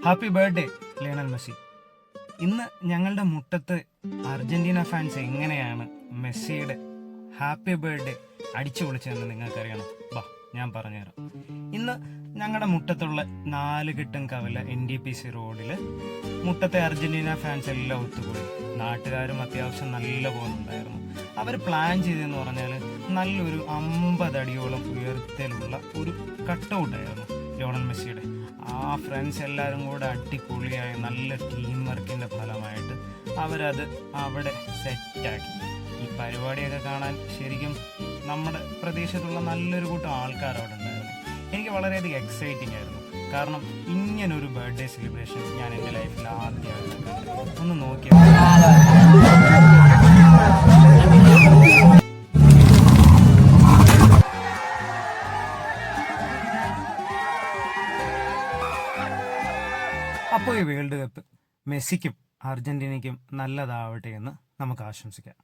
Happy birthday Lionel Messi. ഇന്ന് ഞങ്ങളുടെ മുറ്റത്ത് അർജന്റീന ഫാൻസ് എങ്ങനെയാണ് മെസ്സിയുടെ ഹാപ്പി ബർത്ത്ഡേ അടിച്ചു പൊളിച്ചതെന്ന് നിങ്ങൾക്കറിയണം. വാ, ഞാൻ പറഞ്ഞുതരാം. ഇന്ന് ഞങ്ങളുടെ മുറ്റത്തുള്ള 4 കെട്ടും കവല NDPC റോഡില് മുറ്റത്തെ അർജന്റീന ഫാൻസ് എല്ലാം ഒത്തുകൂടി. നാട്ടുകാരും അത്യാവശ്യം നല്ല പോലെ ഉണ്ടായിരുന്നു. അവർ പ്ലാൻ ചെയ്തതെന്ന് പറഞ്ഞാൽ നല്ലൊരു 50 അടിയോളം ഉയരത്തിലുള്ള ഒരു കട്ടൗട്ടായിരുന്നു ലയണൽ മെസ്സിയുടെ. ആ ഫ്രണ്ട്സ് എല്ലാവരും കൂടെ അടിപൊളിയായി നല്ല ടീം വർക്കിൻ്റെ ഫലമായിട്ട് അവരത് അവിടെ സെറ്റാക്കി. ഈ പരിപാടിയൊക്കെ കാണാൻ ശരിക്കും നമ്മുടെ പ്രദേശത്തുള്ള നല്ലൊരു കൂട്ടം ആൾക്കാർ അവിടെ ഉണ്ടായിരുന്നു. എനിക്ക് വളരെയധികം എക്സൈറ്റിംഗ് ആയിരുന്നു. കാരണം ഇങ്ങനൊരു ബർത്ത്ഡേ സെലിബ്രേഷൻ ഞാൻ എൻ്റെ ലൈഫിൽ ആദ്യമായിട്ട് കണ്ടു. ഒന്ന് നോക്കിയാൽ അപ്പോൾ ഈ വേൾഡ് കപ്പ് മെസ്സിക്കും അർജന്റീനയ്ക്കും നല്ലതാവട്ടെ എന്ന് നമുക്ക് ആശംസിക്കാം.